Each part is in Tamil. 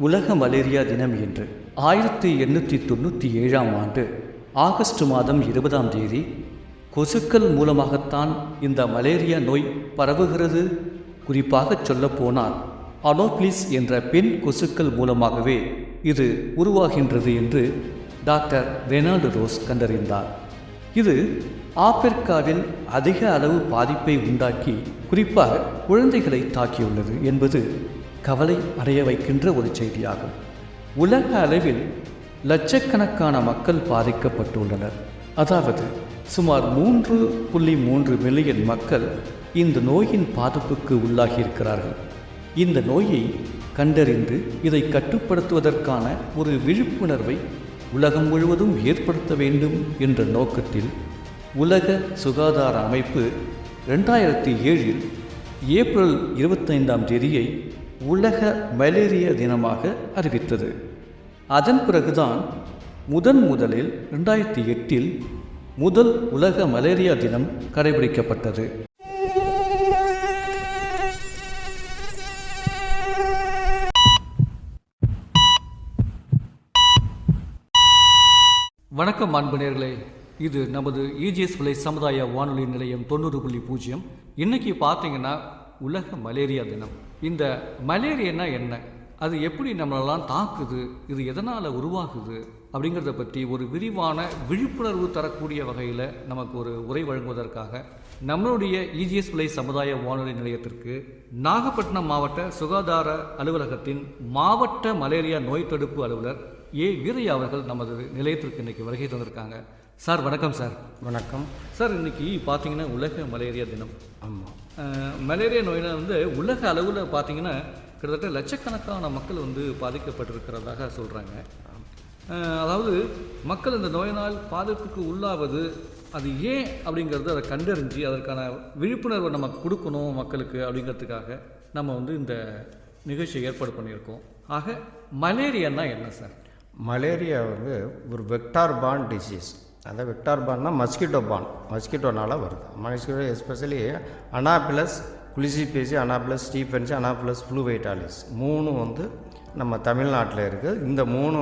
உலக மலேரியா தினம் என்று 1897ஆம் ஆண்டு ஆகஸ்ட் மாதம் 20ஆம் தேதி கொசுக்கள் மூலமாகத்தான் இந்த மலேரியா நோய் பரவுகிறது. குறிப்பாக சொல்லப்போனால் அனோபிலிஸ் என்ற பெண் கொசுக்கள் மூலமாகவே இது உருவாகின்றது என்று டாக்டர் ரெனால்டு ரோஸ் கண்டறிந்தார். இது ஆப்பிரிக்காவில் அதிக அளவு பாதிப்பை உண்டாக்கி குறிப்பாக குழந்தைகளை தாக்கியுள்ளது என்பது கவலை அடைய வைக்கின்ற ஒரு செய்தியாகும். உலக அளவில் லட்சக்கணக்கான மக்கள் பாதிக்கப்பட்டுள்ளனர். அதாவது சுமார் 3.3 மில்லியன் மக்கள் இந்த நோயின் பாதிப்புக்கு உள்ளாகியிருக்கிறார்கள். இந்த நோயை கண்டறிந்து இதை கட்டுப்படுத்துவதற்கான ஒரு விழிப்புணர்வை உலகம் முழுவதும் ஏற்படுத்த வேண்டும் என்ற நோக்கத்தில் உலக சுகாதார அமைப்பு 2007இல் ஏப்ரல் 25ஆம் தேதியை உலக மலேரியா தினமாக அறிவித்தது. அதன் பிறகுதான் முதலில் 2008இல் முதல் உலக மலேரியா தினம் கடைபிடிக்கப்பட்டது. வணக்கம் அன்பு நேயர்களே, இது நமது இஜிஎஸ் விலை சமுதாய வானொலி நிலையம் 90.0. இன்னைக்கு பார்த்தீங்கன்னா உலக மலேரியா தினம். இந்த மலேரியானா என்ன, அது எப்படி நம்மளெல்லாம் தாக்குது, இது எதனால் உருவாகுது அப்படிங்கிறத பற்றி ஒரு விரிவான விழிப்புணர்வு தரக்கூடிய வகையில் நமக்கு ஒரு உரை வழங்குவதற்காக நம்மளுடைய இஜிஎஸ் விலை சமுதாய வானொலி நிலையத்திற்கு நாகப்பட்டினம் மாவட்ட சுகாதார அலுவலகத்தின் மாவட்ட மலேரியா நோய் தடுப்பு அலுவலர் ஏ வீரையா அவர்கள் நமது நிலையத்திற்கு இன்றைக்கி வருகை தந்திருக்காங்க. சார் வணக்கம். சார் வணக்கம் சார். இன்றைக்கி பார்த்தீங்கன்னா உலக மலேரியா தினம். ஆமாம், மலேரியா நோயில் உலக அளவில் பார்த்தீங்கன்னா கிட்டத்தட்ட லட்சக்கணக்கான மக்கள் பாதிக்கப்பட்டிருக்கிறதாக சொல்கிறாங்க. அதாவது மக்கள் இந்த நோயினால் பாதிப்புக்கு உள்ளாவது அது ஏன் அப்படிங்கிறது அதை கண்டறிஞ்சு அதற்கான விழிப்புணர்வை நம்ம கொடுக்கணும் மக்களுக்கு அப்படிங்கிறதுக்காக நம்ம இந்த நிகழ்ச்சியை ஏற்பாடு பண்ணியிருக்கோம். ஆக மலேரியானா என்ன சார்? மலேரியா ஒரு வெக்டார் பார்ன் டிசீஸ். அந்த வெக்டார் பார்னா மஸ்கிட்டோனால் வருது. Mosquito especially anopheles culicifacies, anopheles stephensi, anopheles fluviatilis 3 நம்ம தமிழ்நாட்டில் இருக்குது. இந்த 3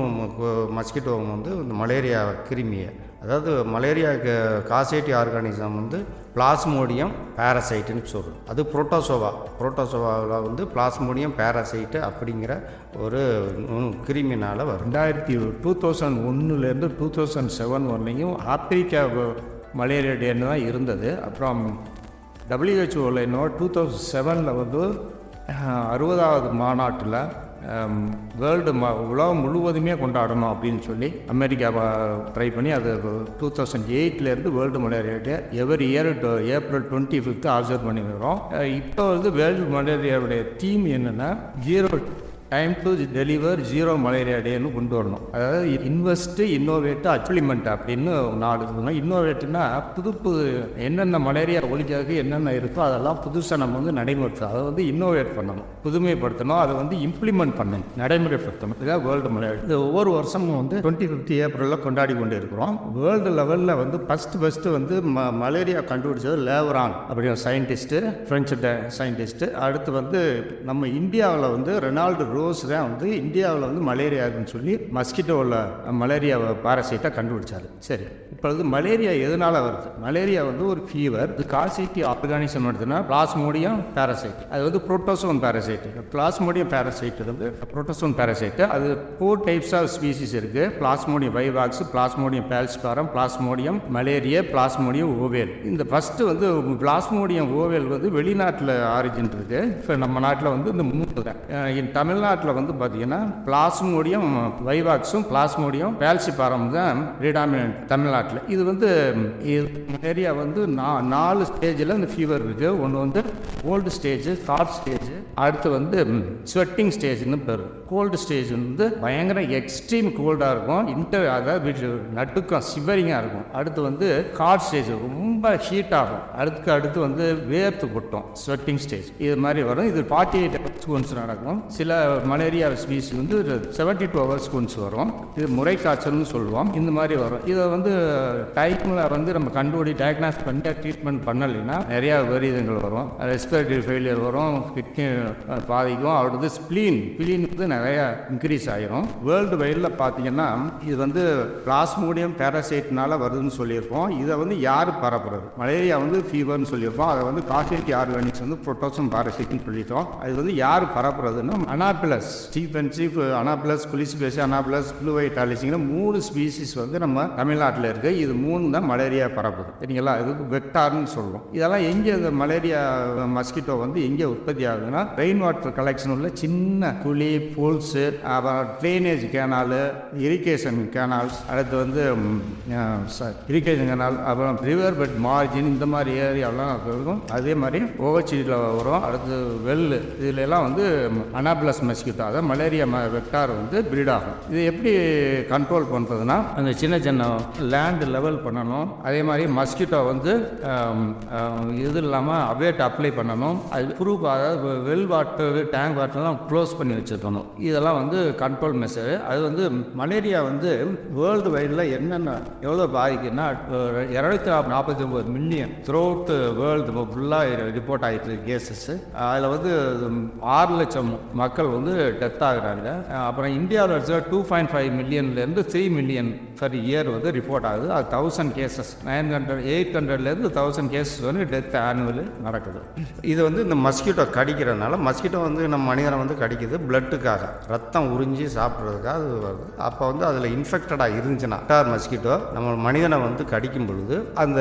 மஸ்கிட்டோவும் இந்த மலேரியா கிருமியை, அதாவது மலேரியா காசேட்டி ஆர்கானிசம் பிளாஸ்மோடியம் பேரசைட்டுன்னு சொல்கிறோம். அது புரோட்டோசோவாவில் பிளாஸ்மோடியம் பேரசைட்டு அப்படிங்கிற ஒரு கிருமினால் வரும். 2001லேருந்து 2007 வரலையும் ஆப்பிரிக்கா மலேரியா டேன்னு தான் இருந்தது. அப்புறம் WHO இன்னும் 2007 60வது மாநாட்டில் வேர்ல்டு உலகம் முழுவதுமே கொண்டாடணும் அப்படின்னு சொல்லி அமெரிக்கா ட்ரை பண்ணி அது 2008லேருந்து world malaria day every year April 25 observe பண்ணி வரோம். இப்போ வேர்ல்டு மலேரியாவுடைய தீம் என்னென்னா time to deliver zero malaria டேன்னு கொண்டு வரணும். அதாவது இன்வெஸ்ட் இன்னோவேட் அச்சிவ்மெண்ட் அப்படின்னு 4 சொல்லணும். இன்னோவேட்னா புது என்னென்ன மலேரியா ஒழிக்கிறதுக்கு என்னென்ன இருக்கோ அதெல்லாம் புதுசாக நம்ம நடைமுறைப்படுத்தணும். அதை இன்னோவேட் பண்ணணும், புதுமைப்படுத்தணும், அதை இம்ப்ளிமெண்ட் பண்ணணும், நடைமுறைப்படுத்தணும். இதான் வேர்ல்டு மலேரியா. இது ஒவ்வொரு வருஷமும் 25 ஏப்ரலில் கொண்டாடி கொண்டு இருக்கிறோம். வேர்ல்டு லெவலில் ஃபஸ்ட்டு மலேரியா கண்டுபிடிச்சது லேவரான் அப்படிங்கிற சயின்டிஸ்ட்டு, ஃப்ரெஞ்சு சயின்டிஸ்ட்டு. அடுத்து நம்ம இந்தியாவில் ரெனால்டு ரோஸ் தான் இந்தியாவில் மலேரியாவுன்னு சொல்லி மஸ்கிட்டோவில் மலேரியா பாரசைட்டை கண்டுபிடிச்சாரு. சரி, இப்பொழுது மலேரியா எதனால் வருது? மலேரியா ஒரு ஃபீவர். காசேட்டி ஆர்கானிசம் எடுத்துன்னா பிளாஸ்மோடியம் பேரசைட், அது protozoan parasite. Plasmodium parasite protozoan parasite. அது 4 டைப்ஸ் ஆஃப் ஸ்பீசிஸ் இருக்குது. Plasmodium vivax, plasmodium falciparum, plasmodium malariae, plasmodium ovale. இந்த ஃபஸ்ட்டு பிளாஸ்மோடியம் ஓவேல் வெளிநாட்டில் ஆரிஜின் இருக்குது. இப்போ நம்ம நாட்டில் இந்த 3 தான். தமிழ்நாட்டில் பார்த்தீங்கன்னா பிளாஸ்மோடியம் வைவாக்ஸும் பிளாஸ்மோடியம் பால்சிபாரம் தான் ப்ரிடாமினன்ட் தமிழ்நாட்டில். இது மலேரியா 4 ஸ்டேஜில் இந்த ஃபீவர் இருக்குது. ஒன்று கோல்டு ஸ்டேஜ், ஹாட் ஸ்டேஜ், அடுத்து ஸ்வெட்டிங் ஸ்டேஜ்னு பேர். கோல்டு ஸ்டேஜ் பயங்கர எக்ஸ்ட்ரீம் கோல்டாக இருக்கும், அதாவது நட்டுக்கம் சிவரிங்காக இருக்கும். அடுத்து ஹாட் ஸ்டேஜ் ரொம்ப ஹீட் ஆகும். அடுத்து வேர்த்து கொட்டும், ஸ்வெட்டிங் ஸ்டேஜ். இது மாதிரி வரும். இது 48 ஹவர்ஸ்க்கு ஒன்ஸ் நடக்கும். சில மலேரியா ஸ்பீஸ் வந்து 72 ஹவர்ஸ்க்கு ஒன்ஸ் வரும். இது முறை காய்ச்சல்னு சொல்லுவோம். இந்த மாதிரி வரும். இதை வந்து டைமில் வந்து நம்ம கண்டுபிடி டயக்னாஸ் பண்ணி ட்ரீட்மெண்ட் பண்ணலைன்னா நிறையா விபரீதங்கள் வரும். ரெஸ்பிரேட்டரி ஃபெயிலியர் வரும், கிட்னி பாதிக்கும். அடுத்து ஸ்ப்ளீன் வந்து நிறையா இன்க்ரீஸ் ஆகிரும். வேர்ல்டு வைடில் பார்த்தீங்கன்னா இது வந்து பிளாஸ்மோடியம் பேராசைட்னால வருதுன்னு சொல்லியிருக்கோம். இதை வந்து யார் பரப்புறது? மலேரியா வந்து ஃபீவர்னு சொல்லியிருக்கோம். அதை வந்து காஷியட்டி ஆர்கானிக்ஸ் வந்து புரோட்டோசம் பாரசைட்னு சொல்லிட்டோம். அது வந்து யார் பரப்புறதுன்னா அனாபிளஸ் சீஃப் அனாபிளஸ், குலிசிபேசி, அனாபிளஸ், ப்ளூவைட்டாலிசிங்கிற 3 ஸ்பீசிஸ் வந்து நம்ம தமிழ்நாட்டில் இருக்குது. இது 3 தான் மலேரியா பரப்புது. சரிங்களா? இது வெக்டார்னு சொல்லுவோம். இதெல்லாம் எங்கே இந்த மலேரியா மஸ்கிட்டோ வந்து எங்கே உற்பத்தி ஆகுதுன்னா ரெயின் வாட்டர் கலெக்ஷன் உள்ள சின்ன குழி, பூல்ஸு, அப்புறம் ட்ரைனேஜ் கேனாலு, இரிகேஷன் கேனால்ஸ், அடுத்து வந்து இரிகேஷன் கேனால், அப்புறம் ரிவர் பெட் மார்ஜின், இந்த மாதிரி ஏரியாவெலாம் இருக்கும். அதே மாதிரி ஓவர்சீடியில் வரும். அடுத்து வெல்லு, இதில் எல்லாம் வந்து அனாபிளஸ் மஸ்கிட்டோ, அதாவது மலேரியா வெக்டார் வந்து ப்ரீட் ஆகும். இது எப்படி கண்ட்ரோல் பண்ணுறதுன்னா அந்த சின்ன லேண்ட் லெவல் பண்ணணும். அதே மாதிரி மஸ்கிட்டோ வந்து இது இல்லாமல் அவேட் அப்ளை பண்ணணும். அது ப்ரூஃப், அதாவது வெல் வாட்டர், டேங்க் வாட்டர்லாம் க்ளோஸ் பண்ணி வச்சுருக்கணும். இதெல்லாம் வந்து கண்ட்ரோல் மெஷர். அது வந்து மலேரியா வந்து வேர்ல்டு வைடில் என்னென்ன எவ்வளோ பாதிக்குன்னா 249 மில்லியன் த்ரூ அவுட் வேர்ல்டு ஃபுல்லாக ரிப்போர்ட் ஆகிட்டு கேசஸ். அதில் வந்து 6 லட்சம் மக்கள் வந்து டெத் ஆகுறாங்க. அப்புறம் இந்தியாவில் 2.5 மில்லியன்லேருந்து 3 மில்லியன் பர் இயர் வந்து ரிப்போர்ட் ஆகுது. அது 1000 கேசஸ், 800லேருந்து 1000 கேசஸ் வந்து டெத் ஆனுவலி நடக்குது. இது வந்து இந்த மஸ்கிட்டோ கடிக்கிறதுனால, மஸ்கிட்டோ வந்து நம்ம மனிதனை வந்து கடிக்குது பிளட்டுக்காக, ரத்தம் உறிஞ்சி சாப்பிட்றதுக்காக அது வருது. அப்போ வந்து அதில் இன்ஃபெக்டடாக இருந்துச்சுன்னா மஸ்கிட்டோ நம்ம மனிதனை வந்து கடிக்கும் பொழுது அந்த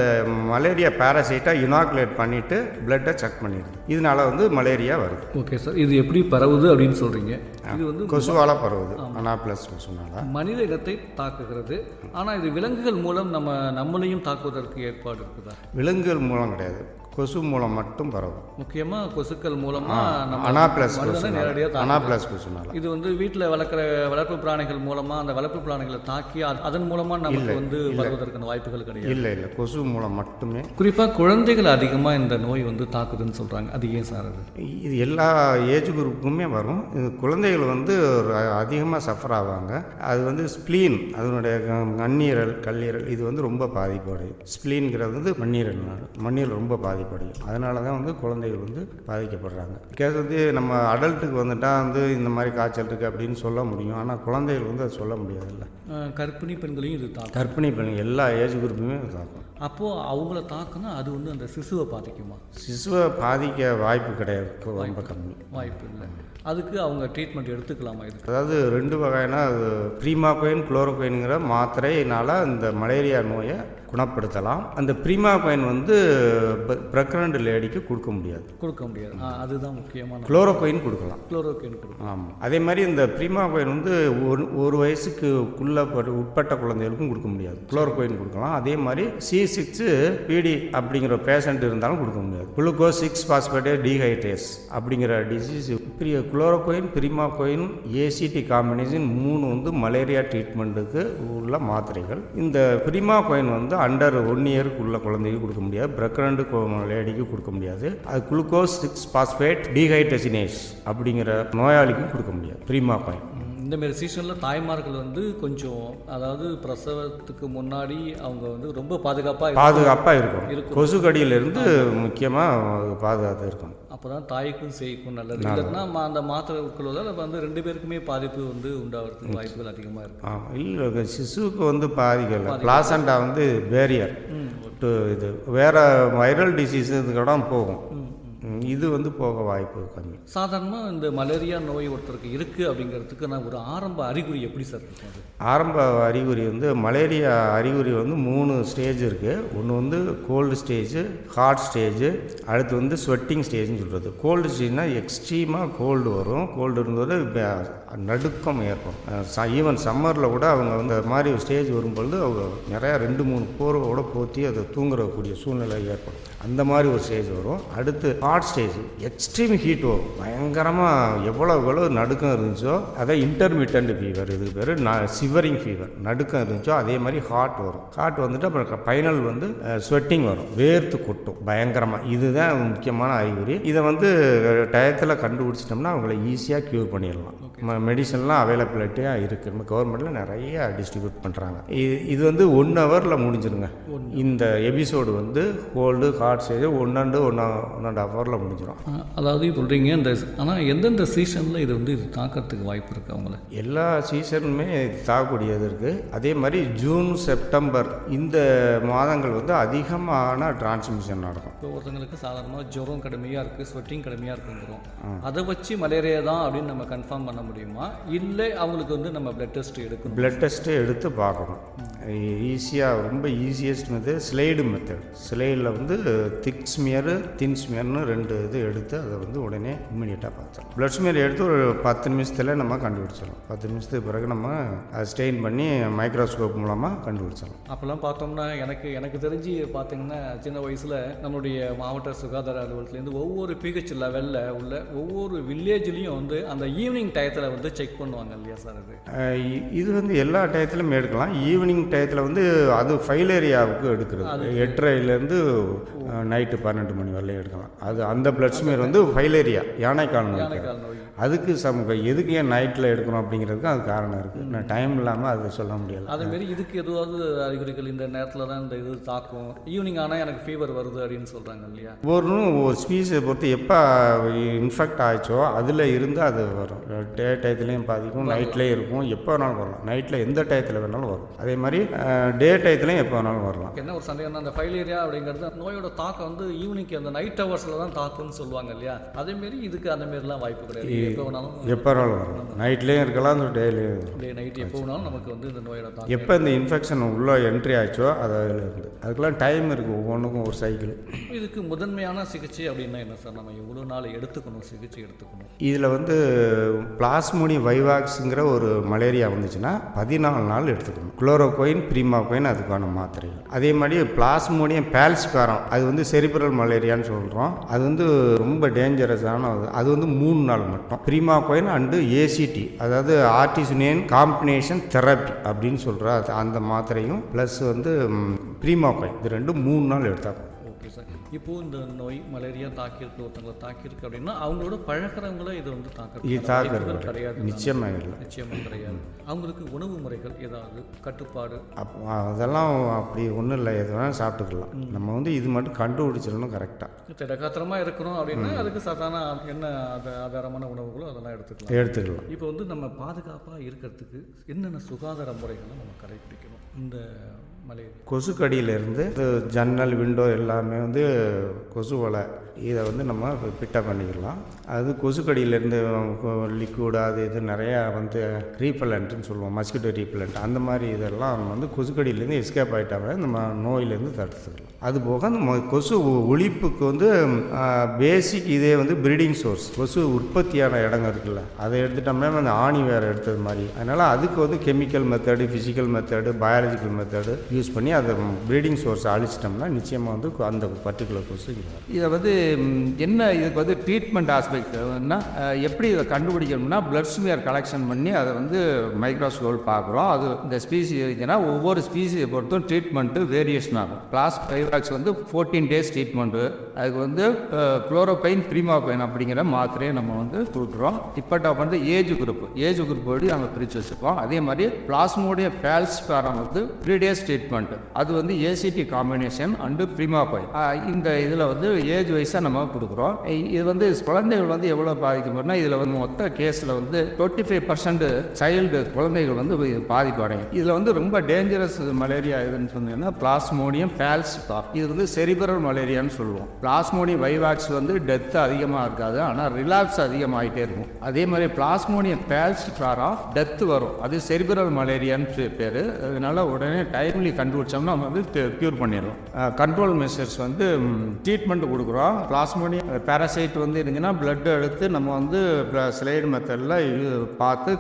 மலேரியா பேராசைட்டை இனாகுலேட் பண்ணிவிட்டு பிளட்டை செக் பண்ணிடுது. இதனால வந்து மலேரியா வருது. ஓகே சார், இது எப்படி பரவுது அப்படின்னு சொல்கிறீங்க? இது வந்து கொசுவால் பரவுது. அனாபிளஸ் கொசுனால மனித இனத்தை தாக்குகிறது. ஆனால் இது விலங்குகள் மூலம் நம்மளையும் தாக்குவதற்கு ஏற்பாடு இருக்குதா? விலங்குகள் மூலம் கிடையாது, கொசு மூலம் மட்டும் பரவும். முக்கியமாக கொசுக்கள் மூலமாக அனாபிளஸ் நேரடியாக அனாபிளஸ் கொசுனால. இது வந்து வீட்டில் வளர்ப்பு பிராணிகள் மூலமாக அந்த வளர்ப்பு பிராணிகளை தாக்கி அதன் மூலமாக நமக்கு வந்து வருவதற்கான வாய்ப்புகள் கிடையாது. இல்லை, கொசு மூலம் மட்டுமே. குறிப்பாக குழந்தைகள் அதிகமாக இந்த நோய் வந்து தாக்குதுன்னு சொல்கிறாங்க. அது ஏன் சார்? இது எல்லா ஏஜ் குரூப்புக்குமே வரும். இது குழந்தைகள் வந்து அதிகமாக சஃபர் ஆவாங்க. அது வந்து ஸ்ப்ளீன், அதனுடைய கல்லீரல் இது வந்து ரொம்ப பாதிப்படையும். ஸ்ப்ளீன்கிறது வந்து மண்ணீரல் ரொம்ப பாதிப்படையும். அதனால தான் வந்து குழந்தைகள் வந்து பாதிக்கப்படுறாங்க. கேஸ் வந்து நம்ம அடல்ட்டுக்கு வந்துட்டால் வந்து இந்த மாதிரி காய்ச்சல் இருக்குது அப்படின்னு சொல்ல முடியும். ஆனால் குழந்தைகள் வந்து அது சொல்ல முடியாதுல்ல. கர்ப்பிணி பெண்களையும் இது தாக்கும். கர்ப்பிணி பெண்கள் எல்லா ஏஜ் குரூப்புமே தாக்கும். அப்போது அவங்கள தாக்குனா அது வந்து அந்த சிசுவை பாதிக்குமா? சிசுவை பாதிக்க வாய்ப்பு கிடையாது, ரொம்ப கம்மி. வாய்ப்பு இல்லை. அதுக்கு அவங்க ட்ரீட்மெண்ட் எடுத்துக்கலாமா? இது அதாவது 2 வகைனா, அது ப்ரீமாகோயின், குளோரோகுயின்ங்கிற மாத்திரையினால் இந்த மலேரியா நோயை குணப்படுத்தலாம். அந்த ப்ரீமாகோயின் வந்து ப்ரெக்னன்ட் லேடிக்கு கொடுக்க முடியாது. அதுதான் முக்கியமான. குளோரோகுயின் கொடுக்கலாம். ஆமாம். அதே மாதிரி இந்த ப்ரீமாகோயின் வந்து 1 வயசுக்குள்ளே உட்பட்ட குழந்தைகளுக்கும் கொடுக்க முடியாது. குளோரோகுயின் கொடுக்கலாம். அதே மாதிரி C6 PD அப்படிங்கிற பேஷண்ட் இருந்தாலும் கொடுக்க முடியாது. குளுக்கோஸ் 6 பாஸ்பேட் டீஹைட்ரேஸ் அப்படிங்கிற டிசீஸ். குளோரோகுயின், ப்ரீமாகோயின், ACT காம்பினேஷன் 3 வந்து மலேரியா ட்ரீட்மெண்ட்டுக்கு உள்ள மாத்திரைகள். இந்த ப்ரீமாகோயின் வந்து அண்டர் 1 இயருக்கு உள்ள குழந்தைக்கு கொடுக்க முடியாது, பிரெக்னன்ட் லேடிக்கு கொடுக்க முடியாது. அது குளுக்கோஸ் 6 பாஸ்பேட் டீஹைட்ரேசினேஸ் அப்படிங்கிற நோயாளிக்கும் கொடுக்க முடியாது ப்ரீமாகோயின். இந்தமாரி சீசனில் தாய்மார்கள் வந்து கொஞ்சம், அதாவது பிரசவத்துக்கு முன்னாடி அவங்க வந்து ரொம்ப பாதுகாப்பாக இருக்கும். கொசு கடியிலிருந்து முக்கியமாக பாதுகாத்து இருக்கணும். அப்போ தான் தாய்க்கும் சேய்க்கும் நல்லது. இல்லைன்னா அந்த மாத்திரை உட்கொள்வதால் வந்து 2 பேருக்குமே பாதிப்பு வந்து உண்டாகிறதுக்கு வாய்ப்புகள் அதிகமாக இருக்கும். இல்லை, சிசுவுக்கு வந்து பாதிக்கல. பிளாசண்டா வந்து பேரியர் இது வேறு வைரல் டிசீஸ் இதுக்கோட போகும். இது வந்து போக வாய்ப்பு கம்மி. சாதாரணமாக இந்த மலேரியா நோய் ஒருத்தருக்கு இருக்குது அப்படிங்கிறதுக்கு நான் ஒரு ஆரம்ப அறிகுறி எப்படி சார் இருக்கும்? ஆரம்ப அறிகுறி வந்து மலேரியா அறிகுறி வந்து 3 ஸ்டேஜ் இருக்குது. ஒன்று வந்து கோல்டு ஸ்டேஜ், ஹாட் ஸ்டேஜ், அடுத்து வந்து ஸ்வெட்டிங் ஸ்டேஜ்னு சொல்கிறது. கோல்டு ஸ்டேஜ்னால் எக்ஸ்ட்ரீமாக கோல்டு வரும். கோல்டு இருந்தது நடுக்கம் ஏற்படும். ஈவன் சம்மரில் கூட அவங்க வந்து அது மாதிரி ஸ்டேஜ் வரும்பொழுது அவங்க நிறையா 2-3 போர்வோட போற்றி அதை தூங்குறக்கூடிய சூழ்நிலை ஏற்படும். அந்த மாதிரி ஒரு ஸ்டேஜ் வரும். அடுத்து ஹாட் ஸ்டேஜ், எக்ஸ்ட்ரீம் ஹீட் வரும். பயங்கரமாக எவ்வளோ நடுக்கம் இருந்துச்சோ அதை இன்டர்மீடியன்ட் ஃபீவர், இதுக்கு பேர் சிவரிங் ஃபீவர். நடுக்கம் இருந்துச்சோ அதே மாதிரி ஹாட் வரும். ஹாட் வந்துட்டு அப்புறம் ஃபைனல் வந்து ஸ்வெட்டிங் வரும், வேர்த்து கொட்டும் பயங்கரமாக. இதுதான் முக்கியமான அறிகுறி. இதை வந்து டயத்தில் கண்டுபிடிச்சிட்டோம்னா அவங்கள ஈஸியாக க்யூர் பண்ணிடலாம். மெடிசன்லாம் அவைலபிலிட்டியாக இருக்குது. நம்ம கவர்மெண்ட்டில் நிறைய டிஸ்ட்ரிபியூட் பண்ணுறாங்க. இது வந்து 1 ஹவரில் முடிஞ்சிருங்க. இந்த எபிசோடு வந்து கோல்டு ஹாட் ஸ்டேஜ் 1.5 ஹவரில் முடிஞ்சிடும். அதாவது சொல்கிறீங்க இந்த, ஆனால் எந்தெந்த சீசனில் இது வந்து இது தாக்கிறதுக்கு வாய்ப்பு இருக்குது அவங்கள? எல்லா சீசனுமே தாக்கக்கூடியது இருக்குது. அதே மாதிரி ஜூன், செப்டம்பர் இந்த மாதங்கள் வந்து அதிகமான டிரான்ஸ்மிஷன் நடக்கும். இப்போ ஒருத்தங்களுக்கு சாதாரணமாக ஜுரம் கடுமையாக இருக்குது, ஸ்வெட்டிங் கடுமையாக இருக்குங்கிறோம். அதை வச்சு மலேரியா தான் அப்படின்னு நம்ம கன்ஃபார்ம் பண்ண முடியுமா? இல்லை அவங்களுக்கு வந்து நம்ம பிளட் டெஸ்ட் எடுக்கணும்? பிளட் டெஸ்ட்டு எடுத்து பார்க்கணும். ஈஸியாக ரொம்ப ஈஸியஸ்ட் மெத்தட் ஸ்லைடு மெத்தட். ஸ்லைடில் வந்து திக் ஸ்மியரு, தின் ஸ்மியர்னு 2 இது எடுத்து அதை வந்து உடனே இம்மிடியட்டாக பார்த்துடலாம். பிளட் ஸ்மியர் எடுத்து ஒரு 10 நிமிஷத்தில் நம்ம கண்டுபிடிச்சிடலாம். 10 நிமிஷத்துக்கு பிறகு நம்ம அதை ஸ்டெயின் பண்ணி மைக்ரோஸ்கோப் மூலமாக கண்டுபிடிச்சிடலாம். அப்போல்லாம் பார்த்தோம்னா எனக்கு தெரிஞ்சு பார்த்தீங்கன்னா சின்ன வயசில் நம்மளுடைய மாவட்ட சுகாதார அலுவலகத்துலேருந்து ஒவ்வொரு பிஹெச் லெவலில் உள்ள ஒவ்வொரு வில்லேஜ்லேயும் வந்து அந்த ஈவினிங் டயத்தில் வந்து செக் பண்ணுவாங்க இல்லையா சார்? இது வந்து எல்லா டயத்திலும் எடுக்கலாம். ஈவினிங் டயத்தில் வந்து அது ஃபைலேரியாவுக்கு எடுக்கிறது 8:30லேருந்து நைட்டு 12 மணி வரலையும் எடுக்கலாம். அது அந்த பிளட் ஸ்மியர் வந்து ஃபைலேரியா, யானைக்கால் நோய். அதுக்கு எதுக்கு ஏன் நைட்டில் எடுக்கணும் அப்படிங்கிறதுக்கு அது காரணம் இருக்குது. நான் டைம் இல்லாமல் அதை சொல்ல முடியாது. அதேமாரி இதுக்கு எதுவாவது அறிகுறிகள் இந்த நேரத்தில் தான் இந்த இது தாக்கும், ஈவினிங் ஆனால் எனக்கு ஃபீவர் வருது அப்படின்னு சொல்கிறாங்க இல்லையா? ஒரு ஸ்பீஸை பொறுத்து எப்போ இன்ஃபெக்ட் ஆயிடுச்சோ அதில் இருந்து அது வரும். டே டயத்துலேயும் பாதிக்கும், நைட்லேயும் இருக்கும், எப்போ வேணாலும் வரலாம். நைட்டில் எந்த டயத்தில் வேணாலும் வரும். அதே மாதிரி டே டயத்துலையும் எப்போ வேணாலும் வரலாம். என்ன ஒரு சந்தேகம்னா, அந்த ஃபைலேரியா அப்படிங்கிறது நோயோட தாக்கம் வந்து ஈவினிங் அந்த நைட் ஹவர்ஸில் தான் தாக்கும்னு சொல்லுவாங்க இல்லையா? அதேமாரி இதுக்கு அந்தமாரிலாம் வாய்ப்பு கிடையாது. எப்போ வேணாலும் வரலாம். நைட்லேயும் இருக்கலாம், டேலேயும் நைட் எப்போ வேணாலும் நமக்கு வந்து இந்த நோயோட தாக்கம். எப்போ இந்த இன்ஃபெக்ஷன் உள்ளே என்ட்ரி ஆச்சோ அதில் இருந்து அதுக்கெல்லாம் டைம் இருக்குது. ஒவ்வொன்றுக்கும் ஒரு சைக்கிள். இதுக்கு முதன்மையான சிகிச்சை அப்படின்னா என்ன சார்? நம்ம எவ்வளோ நாள் எடுத்துக்கணும் சிகிச்சை எடுத்துக்கணும்? இதில் வந்து பிளாஸ்மோடியம் வைவாக்ஸுங்கிற ஒரு மலேரியா வந்துச்சுன்னா 14 நாள் எடுத்துக்கணும். குளோரோகுயின், ப்ரீமாகுயின் அதுக்கான மாத்திரைகள். அதே மாதிரி பிளாஸ்மோடியம் பால்சிபாரம், அது வந்து செரிப்ரல் மலேரியான்னு சொல்கிறோம். அது வந்து ரொம்ப டேஞ்சரஸான அது வந்து 3 நாள் மட்டும். ப்ரீமாகுயின் அண்டு ஏசிடி, அதாவது ஆர்டிசினியன் காம்பினேஷன் தெரப்பி அப்படின்னு சொல்கிற அந்த மாத்திரையும் ப்ளஸ் வந்து ப்ரீமாகுயின், இது 3 நாள் எடுத்தாங்க. Okay sir. இப்போது இந்த நோய் மலேரியா தாக்கியிருக்கு, ஒருத்தங்களை தாக்கியிருக்கு அப்படின்னா அவங்களோட பழகிறவங்கள இது வந்து தாக்குறது கிடையாது? நிச்சயமாக இல்லை, நிச்சயமாக கிடையாது. அவங்களுக்கு உணவு முறைகள் ஏதாவது கட்டுப்பாடு? அதெல்லாம் அப்படி ஒன்றும் இல்லை, எது வேணாலும் சாப்பிட்டுக்கலாம். நம்ம வந்து இது மட்டும் கண்டுபிடிச்சிடணும் கரெக்டாக. திடகாத்திரமாக இருக்கணும் அப்படின்னா அதுக்கு சாதாரண என்ன ஆதாரமான உணவுகளோ அதெல்லாம் எடுத்துக்கலாம். இப்போ வந்து நம்ம பாதுகாப்பாக இருக்கிறதுக்கு என்னென்ன சுகாதார முறைகளை நம்ம கடைபிடிக்கணும்? இந்த மலேரியா கொசுக்கடியிலேருந்து ஜன்னல், விண்டோ எல்லாமே வந்து கொசு வலை, இதை வந்து நம்ம பிட்டப் பண்ணிக்கலாம். அது கொசுக்கடியிலேருந்து லிக்விட் அது இது நிறையா வந்து ரீப்பலண்ட்டுன்னு சொல்லுவோம், மஸ்கிட்டோ ரீப்பலண்ட், அந்த மாதிரி இதெல்லாம் வந்து கொசுக்கடியிலேருந்து எஸ்கேப் ஆகிட்டாவே நம்ம நோயிலேருந்து தடுத்துக்கலாம். அதுபோக நம்ம கொசு ஒழிப்புக்கு வந்து பேசிக் இதே வந்து ப்ரீடிங் சோர்ஸ், கொசு உற்பத்தியான இடங்கள் இருக்குல்ல, அதை எடுத்துட்டோம்னா அந்த ஆணி வேறு எடுத்தது மாதிரி. அதனால் அதுக்கு வந்து chemical method, physical method, biological method use பண்ணி அதை ப்ரீடிங் சோர்ஸை அழிச்சிட்டோம்னா நிச்சயமாக வந்து அந்த பர்டிகுலர் கொசு. இதை வந்து என்ன இதுக்கு வந்து ட்ரீட்மெண்ட் ஆஸ்பெக்ட்னா எப்படி இதை கண்டுபிடிக்கணும்னா பிளட் ஸ்மியர் கலெக்ஷன் பண்ணி அதை வந்து மைக்ரோஸ்கோப் பார்க்குறோம். அது இந்த ஸ்பீசி இருக்குன்னா ஒவ்வொரு ஸ்பீசியை பொறுத்தும் ட்ரீட்மெண்ட்டு வேரியேஷன் ஆகும். கிளாஸ் 5 வந்து 14 days ட்ரீட்மெண்ட்டு. அதுக்கு வந்து குளோரோபைன், ப்ரீமாபைன் அப்படிங்கிற மாத்திரையை நம்ம வந்து கொடுக்குறோம். இப்போ வந்து ஏஜ் குரூப் படி நாங்கள் பிரித்து வச்சுருக்கோம். அதே மாதிரி பிளாஸ்மோடியம் பால்சிபாரம் வந்து 3 days ட்ரீட்மெண்ட்டு. அது வந்து ஏசிடி காம்பினேஷன் அண்டு ப்ரீமாபைன். இந்த இதில் வந்து ஏஜ் வைஸாக நம்ம கொடுக்குறோம். இது வந்து குழந்தைகள் வந்து எவ்வளோ பாதிக்கப்படும்னா இதில் வந்து மொத்த கேஸில் வந்து 25% சைல்டு குழந்தைகள் வந்து பாதிப்படையும். இதில் வந்து ரொம்ப டேஞ்சரஸ் மலேரியா எதுன்னு சொன்னீங்கன்னா பிளாஸ்மோடியம் பால்சிபாரம். இது வந்து செரிப்ரல் மலேரியான்னு சொல்லுவோம். பிளாஸ்மோடியம் வைவாக்ஸ் வந்து டெத்து அதிகமாக இருக்காது, ஆனால் ரிலாப்ஸ் அதிகமாகிட்டே இருக்கும். அதே மாதிரி பிளாஸ்மோடியம் பால்சிபாரம் டெத்து வரும், அது செரிப்ரல் மலேரியான்னு பேர். அதனால உடனே டைம்லி கண்டுபிடிச்சோம்னா நம்ம வந்து க்யூர் பண்ணிடுவோம். கண்ட்ரோல் மெஷர்ஸ் வந்து ட்ரீட்மெண்ட் கொடுக்குறோம். பிளாஸ்மோடியம் பேராசைட் வந்து இருந்துச்சுன்னா பிளட் எடுத்து நம்ம வந்து ஸ்லைடு மெத்தடில் பார்த்து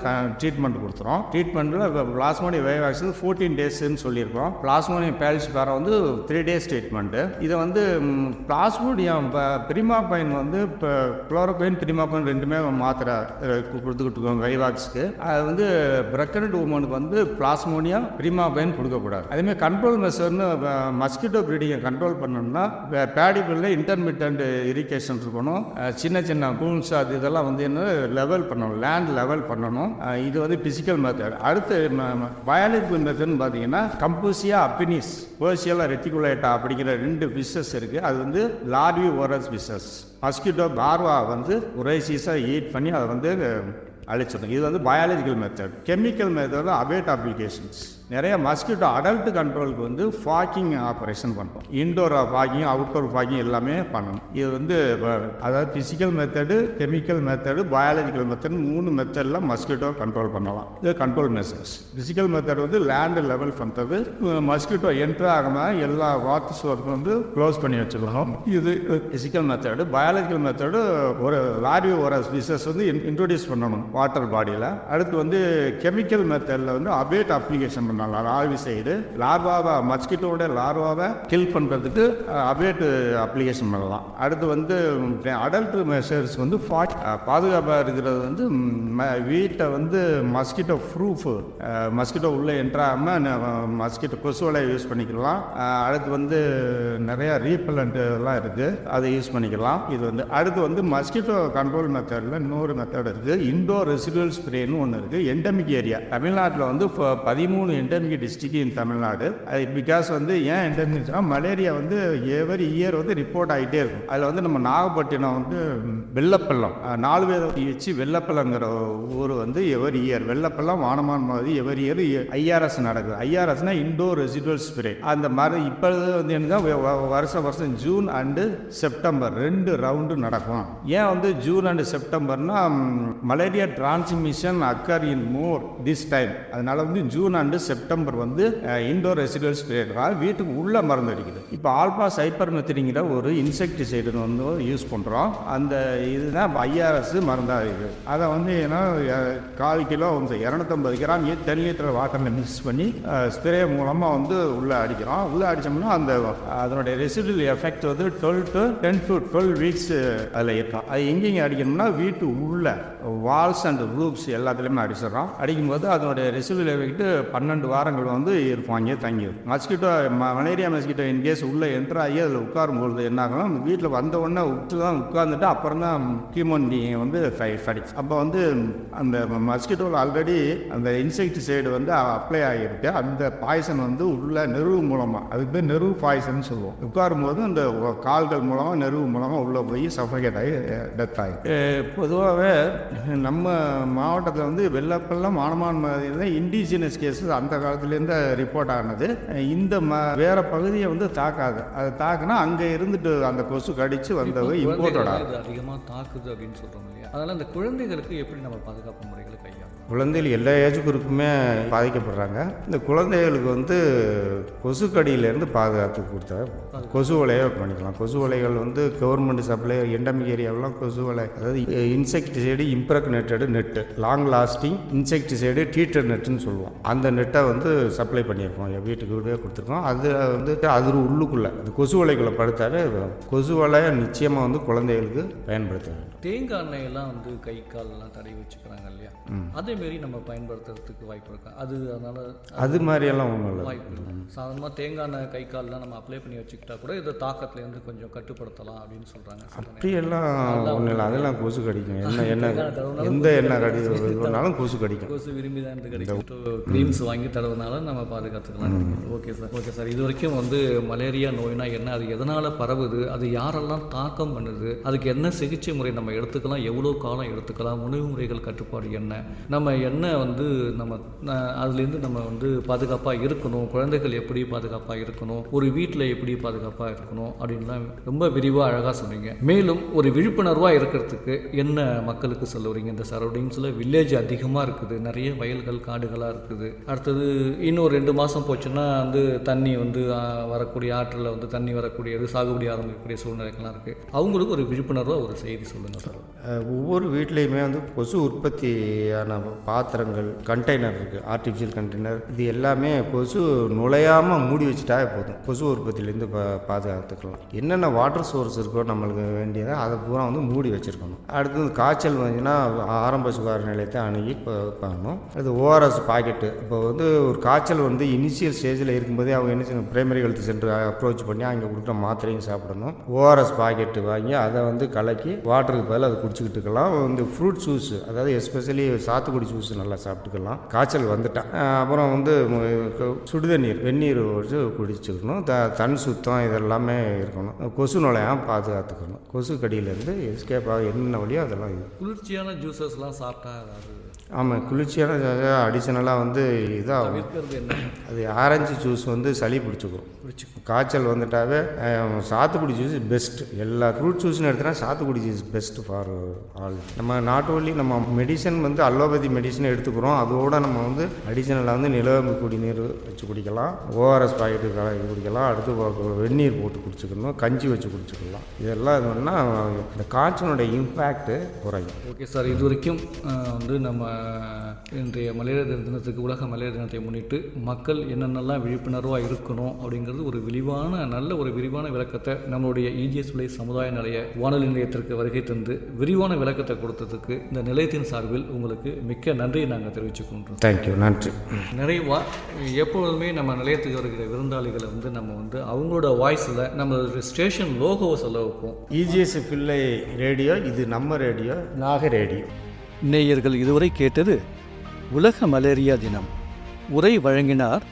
ட்ரீட்மெண்ட் கொடுத்துறோம். ட்ரீட்மெண்ட்டில் பிளாஸ்மோடியம் வைவாக்ஸ் 14 டேஸ்ன்னு சொல்லியிருக்கோம். பிளாஸ்மோடியம் பேல்சிபாரம் வந்து 3 டேஸ் ட்ரீட்மெண்ட்டு. இதை வந்து பிளாஸ்மோடியம் பிரிமாபைன் வந்து இப்போ குளோரோகுயின் பிரிமாபைன் ரெண்டுமே மாத்திரை கொடுத்துக்கிட்டு இருக்கோம் வைவாக்ஸ்க்கு. அது வந்து பிரெக்னன்ட் உமனுக்கு வந்து பிளாஸ்மோடியம் பிரிமாபைன் கொடுக்கக்கூடாது. அதேமாதிரி கண்ட்ரோல் மெஷர்னு மஸ்கிட்டோ ப்ரீடிங்கை கண்ட்ரோல் பண்ணணும்னா பேடிபிளில் இன்டர்மீடியன்ட் இரிகேஷன் இருக்கணும். சின்ன சின்ன பூன்ஸ் அது இதெல்லாம் வந்து என்ன லெவல் பண்ணணும், லேண்ட் லெவல் பண்ணணும். இது வந்து பிசிக்கல் மெத்தட். அடுத்து பயாலஜிக்கல் மெத்தட்னு பார்த்தீங்கன்னா கம்பூசியா அப்பினிஸ் பேர்சியலா ரெட்டிகுலேட்டா அப்படிங்கிற 2 பிசஸ் இருக்குது. அது வந்து லார்வி ஓரஸ் பிசஸ். மஸ்கிட்டோ லார்வா வந்து ஒரேசிஸாக ஈட் பண்ணி அதை வந்து அழிச்சிடும். இது வந்து biological method. Chemical method abet applications. நிறைய மஸ்கிட்டோ அடல்ட் கண்ட்ரோலுக்கு வந்து ஃபாக்கிங் ஆப்ரேஷன் பண்ணுறோம். இன்டோர் ஃபாக்கிங், அவுட்டோர் ஃபாக்கிங் எல்லாமே பண்ணணும். இது வந்து அதாவது physical method, chemical method, biological method 3 மெத்தடில் மஸ்கிட்டோ கண்ட்ரோல் பண்ணலாம். இது கண்ட்ரோல் மெஷர்ஸ். ஃபிசிக்கல் மெத்தட் வந்து லேண்டு லெவல் பண்ணுறது. மஸ்கிட்டோ என்ட்ரு ஆகாமல் எல்லா வாட்டர் சோர்ஸ் வந்து க்ளோஸ் பண்ணி வச்சுக்கணும். இது ஃபிசிக்கல் மெத்தடு. பயாலஜிக்கல் மெத்தடு ஒரு லார்வி ஒரு ஸ்பீசஸ் வந்து இன்ட்ரோடியூஸ் பண்ணணும் வாட்டர் பாடியில். அடுத்து வந்து கெமிக்கல் மெத்தடில் வந்து அபேட் அப்ளிகேஷன் லார்வி சைடு லார்வாவை மஸ்கிட்டோட லார்வாவை கில் பண்ணுறதுக்கு அபேட்டு அப்ளிகேஷன் பண்ணலாம். அடுத்து வந்து அடல்ட் மெஷர்ஸ் வந்து பாதுகாப்பாக இருக்கிறது வந்து வீட்டை வந்து மஸ்கிட்டோ ப்ரூஃப், மஸ்கிட்டோ உள்ளே என்ட்ராகாமல் மஸ்கிட்டோ கொசுவலை யூஸ் பண்ணிக்கலாம். அடுத்து வந்து நிறையா ரீபெலண்ட் எல்லாம் இருக்குது, அதை யூஸ் பண்ணிக்கலாம். இது வந்து அடுத்து வந்து மஸ்கிட்டோ கண்ட்ரோல் மெத்தடில் இன்னொரு மெத்தட் இருக்குது. இண்டோர் ரெசிடுவல் ஸ்ப்ரேன்னு ஒன்று இருக்குது. எண்டமிக் ஏரியா தமிழ்நாட்டில் வந்து 13 எண்டமிக் டிஸ்ட்ரிக்ட் இன் தமிழ்நாடு. அது பிகாஸ் வந்து ஏன் எண்டமிக்னா மலேரியா வந்து எவரி இயர் வந்து ரிப்போர்ட் ஆகிட்டே இருக்கும். அதில் வந்து நம்ம நாகப்பட்டினம் வந்து வெள்ளப்பள்ளம் 4 பேர் வச்சு வெள்ளப்பள்ளங்கிற ஊர் வந்து எவரி இயர் வெள்ளப்பள்ளம் வானமான் மாதிரி எவரி இயர் ஐஆர்எஸ் நடக்குது. ஐஆர்எஸ்னா இண்டோர் ரெசிடுவல் ஸ்ப்ரே. அந்த மாதிரி இப்போ வந்து என்ன வருஷம் ஜூன் அண்டு செப்டம்பர் 2 ரவுண்டு நடக்கும். ஏன் வந்து ஜூன் அண்டு செப்டம்பர்னா malaria transmission occur in more this time. அதனால வந்து ஜூன் அண்டு செப்டம்பர் வந்து இண்டோர் ரெசிடுவல் ஸ்ப்ரே வீட்டுக்கு உள்ள மருந்து அடிக்குது. இப்போ ஆல்பா சைப்பர்மெத்தினிங்கிற ஒரு இன்செக்டிசைடு வந்து யூஸ் பண்ணுறோம். அந்த இதுதான் ஐஆர்எஸ் மருந்தாக இருக்குது. அதை வந்து ஏன்னா 1/4 கிலோ வந்து 250 கிராம் 10 லிட்டர் வாட்டரில் மிக்ஸ் பண்ணி ஸ்ப்ரே மூலமாக வந்து உள்ளே அடிக்கிறோம். உள்ளே அடித்தோம்னா அந்த அதனுடைய ரெசிடுவல் எஃபெக்ட் வந்து 10 to 12 வீக்ஸ் அதில் இருக்கும். அது எங்கெங்கே அடிக்கணும்னா வீட்டு உள்ள வால்ஸ் அண்ட் ரூப்ஸ் எல்லாத்துலேயுமே அடிச்சிடறோம். அடிக்கும்போது அதனுடைய ரெசிடுவல் எஃபெக்ட் 12 வாரங்கள் வந்து இருப்போம், அங்கேயே தங்கிடும். மஸ்கிட்டோ மலேரியா மஸ்கிட்டோ இன்கேஸ் உள்ளே என்ட்ரு ஆகி அதில் உட்காரும்பொழுது என்ன ஆகணும், வீட்டில் வந்த உடனே உட்காந்துட்டு அப்புறம் தான் ஹியூமன் வந்து ஃபைட்ஸ். அப்போ வந்து அந்த மஸ்கிட்டோவில் ஆல்ரெடி அந்த இன்செக்டிசைடு வந்து அப்ளை ஆகியிருக்கு. அந்த பாய்சன் வந்து உள்ள நெருவு மூலமாக, அதுக்கு பேர் நெருவு பாய்சன் சொல்லுவோம். உட்காரும்போது அந்த கால்கள் மூலமாக நெருவு மூலமாக உள்ளே போய் சஃபகேட் ஆகி டெத் ஆகி. பொதுவாகவே நம்ம மாவட்டத்தில் வந்து வெள்ளப்பள்ளம் மானமான் மாதிரி இண்டிஜினஸ் கேஸஸ் அந்த காலத்துலேருந்து ரிப்போர்ட் ஆனது. இந்த வேற பகுதியை வந்து தாக்காது. அது தாக்குனா அங்கே இருந்துட்டு அந்த கொசு கடிச்சு வந்தது இம்போர்ட்டோட அதிகமாக தாக்குது அப்படின்னு சொல்கிறோம் இல்லையா? அதனால் அந்த குழந்தைகளுக்கு எப்படி நம்ம பாதுகாப்பு முறைகளை கையாளும்? குழந்தைகள் எல்லா ஏஜ் குரூப்புமே பாதிக்கப்படுறாங்க. இந்த குழந்தைகளுக்கு வந்து கொசு கடியிலேருந்து பாதுகாப்பு கொடுத்தா கொசு வலையை பண்ணிக்கலாம். கொசு வலைகள் வந்து கவர்மெண்ட் சப்ளை எண்டமிக் ஏரியாவெலாம் கொசு வலை, அதாவது insecticide impregnated net, long lasting insecticide treated நெட்டுன்னு சொல்லுவோம். அந்த நெட்டை வந்து சப்ளை பண்ணியிருக்கோம், என் வீட்டுக்கு வீடே கொடுத்துருக்கோம். அது வந்து அது உள்ளுக்குள்ளே அந்த கொசு வலைக்குள்ளே படுத்தாலே கொசு வலையை நிச்சயமாக வந்து குழந்தைகளுக்கு பயன்படுத்த வேண்டும். தேங்காய் எண்ணெயெல்லாம் வந்து கை காலெல்லாம் தடவி வச்சுக்கிறாங்க இல்லையா? அதேமாரி நம்ம பயன்படுத்துறதுக்கு வாய்ப்பு இருக்கு. அதனால அது மாதிரியெல்லாம் ஒன்றும் இல்லை. வாய்ப்பு இல்லை. சாதாரணமாக தேங்காய் எண்ணெய் கை காலெலாம் நம்ம அப்ளை பண்ணி வச்சுக்கிட்டா கூட இதை தாக்கத்துலேருந்து கொஞ்சம் கட்டுப்படுத்தலாம் அப்படின்னு சொல்கிறாங்க. அப்படியெல்லாம் ஒன்றும் இல்லை, அதெல்லாம் கொசு கடிக்கும். எண்ணெய் எந்த எண்ணெய் கடினாலும் கொசு கடிக்கும். கொசு விரும்பி தான் கிடைக்கும். க்ரீம்ஸ் வாங்கி தடவுனால நம்ம பாதுகாத்துக்கலாம். Okay sir. இது வரைக்கும் வந்து மலேரியா நோய்னா என்ன, அது எதனால் பரவுது, அது யாரெல்லாம் தாக்கம் பண்ணுது, அதுக்கு என்ன சிகிச்சை முறை நம்ம எடுத்துக்கலாம், எவ்வளோ காலம் எடுத்துக்கலாம், உணவு முறைகள் கட்டுப்பாடு என்ன, நம்ம என்ன வந்து நம்ம அதுலேருந்து நம்ம வந்து பாதுகாப்பாக இருக்கணும், குழந்தைகள் எப்படி பாதுகாப்பாக இருக்கணும், ஒரு வீட்டில் எப்படி பாதுகாப்பாக இருக்கணும் அப்படின்லாம் ரொம்ப விரிவாக அழகாக சொன்னீங்க. மேலும் ஒரு விழிப்புணர்வாக இருக்கிறதுக்கு என்ன மக்களுக்கு சொல்ல வரீங்க? இந்த சரௌண்டிங்ஸில் வில்லேஜ் அதிகமாக இருக்குது, நிறைய வயல்கள் காடுகளாக இருக்குது, அடுத்தது அடுத்தது இன்னும் 2 மாதம் போச்சுன்னா வந்து தண்ணி வந்து வரக்கூடிய ஆற்றில் வந்து தண்ணி வரக்கூடியது சாகுபடி ஆரம்பிக்கக்கூடிய சூழ்நிலைகள்லாம் இருக்குது. அவங்களுக்கு ஒரு விழிப்புணர்வாக ஒரு செய்தி சொல்லுங்கள் சார். ஒவ்வொரு வீட்லேயுமே வந்து கொசு உற்பத்தியான பாத்திரங்கள், கண்டெய்னர் இருக்குது, ஆர்டிஃபிஷியல் கண்டெய்னர், இது எல்லாமே கொசு நுழையாமல் மூடி வச்சுட்டாவே போதும். கொசு உற்பத்தியிலேருந்து பாதுகாத்துக்கலாம். என்னென்ன வாட்டர் சோர்ஸ் இருக்கோ நம்மளுக்கு வேண்டியதை அதை பூரா வந்து மூடி வச்சுருக்கணும். அடுத்தது காய்ச்சல் வந்துச்சுன்னா ஆரம்ப சுகாதார நிலையத்தை அணுகி பண்ணணும். அது ஓஆர்எஸ் பாக்கெட்டு. இப்போ வந்து ஒரு காய்ச்சல் வந்து இனிஷியல் ஸ்டேஜில் இருக்கும்போதே அவங்க என்ன செய்யணும், பிரைமரி ஹெல்த் சென்டர் அப்ரோச் பண்ணி அங்கே கொடுக்குற மாத்திரையும் சாப்பிடணும். ஓஆர்எஸ் பாக்கெட்டு வாங்கி அதை வந்து கலக்கி வாட்டருக்கு பதில் அதை குடிச்சிக்கிட்டு இருக்கலாம். வந்து ஃப்ரூட் ஜூஸ், அதாவது எஸ்பெஷலி சாத்துக்குடி ஜூஸ் நல்லா சாப்பிட்டுக்கலாம் காய்ச்சல் வந்துட்டான். அப்புறம் வந்து சுடுதண்ணீர், வெந்நீர் வச்சு குடிச்சுக்கணும். தன் சுத்தம் இதெல்லாமே இருக்கணும். கொசு நுழையாமல் பாதுகாத்துக்கணும். கொசு கடியிலேருந்து எஸ்கேப் ஆக என்னென்ன வழியோ அதெல்லாம் குளிர்ச்சியான ஜூஸஸ்லாம் சாப்பிட்டா அதாவது ஆமாம், குளிர்ச்சியான அடிஷ்னலாக வந்து இதாகும். அது ஆரஞ்சு ஜூஸ் வந்து சளி பிடிச்சிக்கும். காய்ச்சல் வந்துட்டாவே சாத்துக்குடி ஜூஸ் பெஸ்ட். எல்லா ஃப்ரூட் ஜூஸ்னு எடுத்தோன்னா சாத்துக்குடி ஜூஸ் பெஸ்ட் ஃபார் ஆல். நம்ம நாட் ஓன்லி நம்ம மெடிசன் வந்து அலோபதி மெடிசன் எடுத்துக்கிறோம், அதோடு நம்ம வந்து அடிஷ்னலாக வந்து நிலவேம்பு குடிநீர் வச்சு குடிக்கலாம், ஓஆர்எஸ் பாக்கெட்டு கலக்கி குடிக்கலாம், அடுத்து வெந்நீர் போட்டு குடிச்சுக்கணும், கஞ்சி வச்சு குடிச்சுக்கலாம். இதெல்லாம் இது பண்ணால் இந்த காய்ச்சலோட இம்பேக்ட்டு குறையும். ஓகே சார், இது வரைக்கும் வந்து நம்ம இன்றைய மலேரியா தினத்துக்கு, உலக மலேரியா தினத்தை முன்னிட்டு மக்கள் என்னென்னலாம் விழிப்புணர்வாக இருக்கணும் அப்படிங்கிறது ஒரு நல்ல ஒரு விரிவான விளக்கத்தை நம்மளுடைய இஜிஎஸ் விலை சமுதாய நிலைய வானொலி நிலையத்திற்கு வருகை தந்து விரிவான விளக்கத்தை கொடுத்ததுக்கு இந்த நிலையத்தின் சார்பில் உங்களுக்கு மிக்க நன்றியை நாங்கள் தெரிவிச்சுக்கொண்டோம். தேங்க்யூ, நன்றி. நிறைவாக எப்பொழுதுமே நம்ம நிலையத்துக்கு வருகிற விருந்தாளிகளை வந்து நம்ம வந்து அவங்களோட வாய்ஸில் நம்ம ஸ்டேஷன் லோகோவை சொல்ல வைப்போம். இஜிஎஸ் பிள்ளை ரேடியோ, இது நம்ம ரேடியோ, நாக ரேடியோ. நேயர்கள் இதுவரை கேட்டது உலக மலேரியா தினம். உரை வழங்கினார்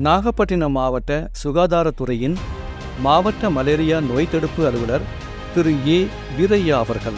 நாகப்பட்டினம் மாவட்ட சுகாதாரத்துறையின் மாவட்ட மலேரியா நோய் தடுப்பு அலுவலர் திரு ஏ வீரையா அவர்கள்.